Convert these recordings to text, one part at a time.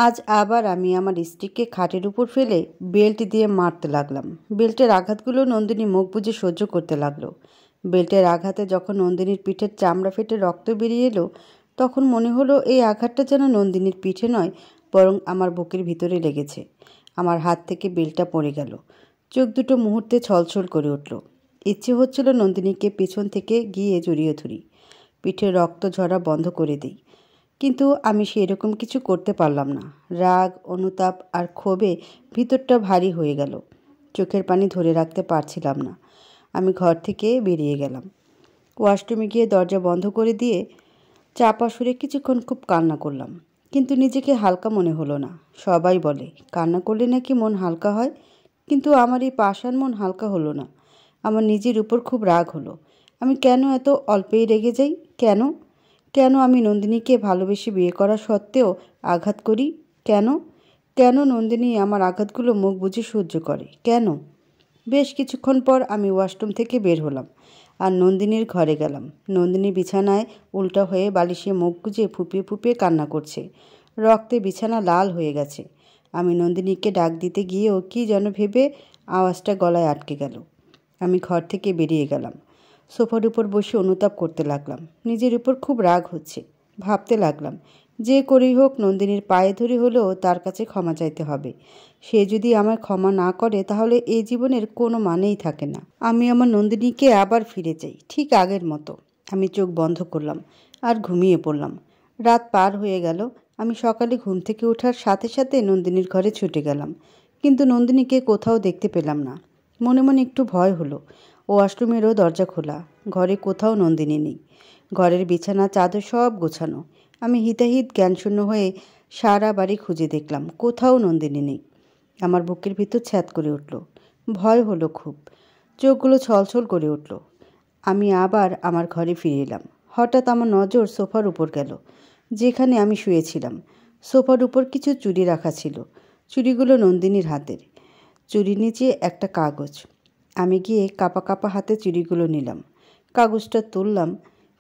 আজ আবার আমি আমার স্ত্রীকে খাটের উপর ফেলে বেল্ট দিয়ে মারতে লাগলাম। বেল্টের আঘাতগুলো নন্দিনী মুখ বুজে সহ্য করতে লাগলো। বেল্টের আঘাতে যখন নন্দিনীর পিঠের চামড়া ফেটে রক্ত বেরিয়ে এলো, তখন মনে হলো এই আঘাতটা যেন নন্দিনীর পিঠে নয়, বরং আমার বুকের ভিতরে লেগেছে। আমার হাত থেকে বেল্টটা পড়ে গেল। চোখ দুটো মুহূর্তে ছলছল করে উঠল। ইচ্ছে হচ্ছিল নন্দিনীকে পেছন থেকে গিয়ে জড়িয়ে ধরি, পিঠে রক্ত ঝরা বন্ধ করে দিই। কিন্তু আমি সেরকম কিছু করতে পারলাম না। রাগ, অনুতাপ আর ক্ষোভে ভিতরটা ভারী হয়ে গেল। চোখের পানি ধরে রাখতে পারছিলাম না। আমি ঘর থেকে বেরিয়ে গেলাম। ওয়াশরুমে গিয়ে দরজা বন্ধ করে দিয়ে চাপা সুরে কিছুক্ষণ খুব কান্না করলাম, কিন্তু নিজেকে হালকা মনে হলো না। সবাই বলে কান্না করলে নাকি মন হালকা হয়, কিন্তু আমার এই পাষাণ মন হালকা হলো না। আমার নিজের উপর খুব রাগ হলো। আমি কেন এত অল্পেই রেগে যাই? কেন কেন আমি নন্দিনীকে ভালোবেসে বিয়ে করা সত্ত্বেও আঘাত করি? কেন কেন নন্দিনী আমার আঘাতগুলো মুখ বুজে সহ্য করে? কেন? বেশ কিছুক্ষণ পর আমি ওয়াশরুম থেকে বের হলাম আর নন্দিনীর ঘরে গেলাম। নন্দিনী বিছানায় উল্টা হয়ে বালিশে মুখ গুজে ফুপিয়ে ফুপিয়ে কান্না করছে। রক্তে বিছানা লাল হয়ে গেছে। আমি নন্দিনীকে ডাক দিতে গিয়েও কি যেন ভেবে আওয়াজটা গলায় আটকে গেল। আমি ঘর থেকে বেরিয়ে গেলাম। সোফার উপর বসে অনুতাপ করতে লাগলাম। নিজের উপর খুব রাগ হচ্ছে। ভাবতে লাগলাম, যে করেই হোক নন্দিনীর পায়ে ধরে হলেও তার কাছে ক্ষমা চাইতে হবে। সে যদি আমায় ক্ষমা না করে তাহলে এই জীবনের কোনো মানেই থাকে না। আমি আমার নন্দিনীকে আবার ফিরে চাই, ঠিক আগের মতো। আমি চোখ বন্ধ করলাম আর ঘুমিয়ে পড়লাম। রাত পার হয়ে গেল। আমি সকালে ঘুম থেকে ওঠার সাথে সাথে নন্দিনীর ঘরে ছুটে গেলাম, কিন্তু নন্দিনীকে কোথাও দেখতে পেলাম না। মনে মনে একটু ভয় হলো। ওয়াশরুমেরও দরজা খোলা, ঘরে কোথাও নন্দিনী নেই। ঘরের বিছানা চাদর সব গোছানো। আমি হিতাহিত জ্ঞানশূন্য হয়ে সারা বাড়ি খুঁজে দেখলাম, কোথাও নন্দিনী নেই। আমার বুকের ভিতর ছ্যাদ করে উঠল। ভয় হলো খুব। চোখগুলো ছলছল করে উঠল। আমি আবার আমার ঘরে ফিরে এলাম। হঠাৎ আমার নজর সোফার উপর গেল, যেখানে আমি শুয়েছিলাম। সোফার উপর কিছু চুড়ি রাখা ছিল। চুড়িগুলো নন্দিনীর হাতের। চুড়ির নিচে একটা কাগজ। আমি গিয়ে কাঁপা কাঁপা হাতে চুড়িগুলো নিলাম। কাগজটা তুললাম।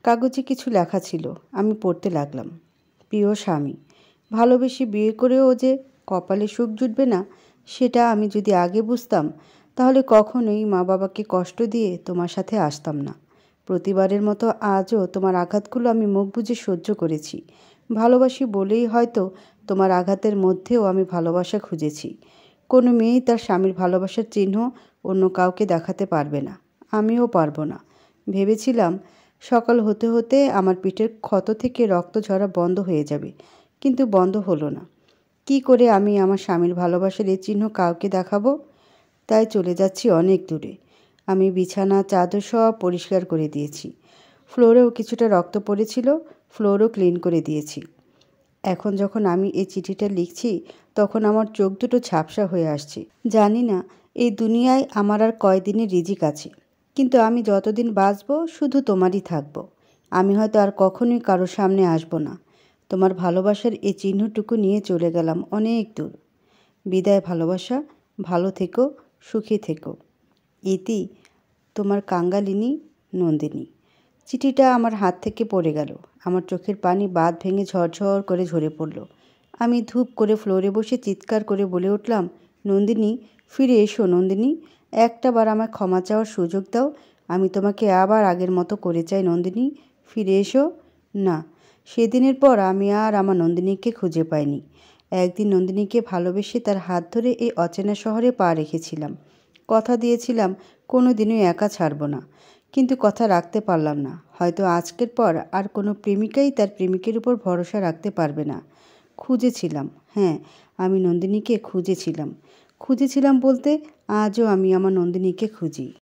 কাগজে কিছু লেখা ছিল। আমি পড়তে লাগলাম। প্রিয় স্বামী, ভালোবেসে বিয়ে করেও যে কপালে সুখ জুটবে না, সেটা আমি যদি আগে বুঝতাম তাহলে কখনোই মা বাবাকে কষ্ট দিয়ে তোমার সাথে আসতাম না। প্রতিবারের মতো আজও তোমার আঘাতগুলো আমি মুখ বুজে সহ্য করেছি। ভালোবাসি বলেই হয়তো তোমার আঘাতের মধ্যেও আমি ভালোবাসা খুঁজেছি। কোনো মেয়েই তার স্বামীর ভালোবাসার চিহ্ন অন্য কাউকে দেখাতে পারবে না, আমিও পারবো না। ভেবেছিলাম সকাল হতে হতে আমার পিঠের ক্ষত থেকে রক্ত ঝরা বন্ধ হয়ে যাবে, কিন্তু বন্ধ হলো না। কি করে আমি আমার স্বামীর ভালোবাসার এই চিহ্ন কাউকে দেখাবো? তাই চলে যাচ্ছি অনেক দূরে। আমি বিছানা চাদর সব পরিষ্কার করে দিয়েছি। ফ্লোরেও কিছুটা রক্ত পড়েছিল, ফ্লোরও ক্লিন করে দিয়েছি। এখন যখন আমি এই চিঠিটা লিখছি তখন আমার চোখ দুটো ঝাপসা হয়ে আসছে। জানি না এই দুনিয়ায় আমার আর কয়দিনের রিজিক আছে, কিন্তু আমি যতদিন বাঁচবো শুধু তোমারই থাকবো। আমি হয়তো আর কখনোই কারোর সামনে আসবো না। তোমার ভালোবাসার এই চিহ্নটুকু নিয়ে চলে গেলাম অনেক দূর। বিদায় ভালোবাসা, ভালো থেকো, সুখী থেকো। ইতি, তোমার কাঙ্গালিনী নন্দিনী। চিঠিটা আমার হাত থেকে পড়ে গেল। আমার চোখের পানি বাঁধ ভেঙে ঝরঝর করে ঝরে পড়ল। আমি ধূপ করে ফ্লোরে বসে চিৎকার করে বলে উঠলাম, নন্দিনী, ফিরে এসো নন্দিনী। একটাবার আমায় ক্ষমা চাওয়ার সুযোগ দাও। আমি তোমাকে আবার আগের মতো করে চাই নন্দিনী, ফিরে এসো। না, সেদিনের পর আমি আর আমার নন্দিনীকে খুঁজে পাইনি। একদিন নন্দিনীকে ভালোবেসে তার হাত ধরে এই অচেনা শহরে পা রেখেছিলাম। কথা দিয়েছিলাম কোনো দিনই একা ছাড়ব না, কিন্তু কথা রাখতে পারলাম না। হয়তো আজকের পর আর কোনো প্রেমিকাই তার প্রেমিকের উপর ভরসা রাখতে পারবে না। খুঁজেছিলাম, হ্যাঁ, আমি নন্দিনীকে খুঁজেছিলাম। খুঁজেছিলাম বলতে আজও আমি আমার নন্দিনীকে খুঁজি।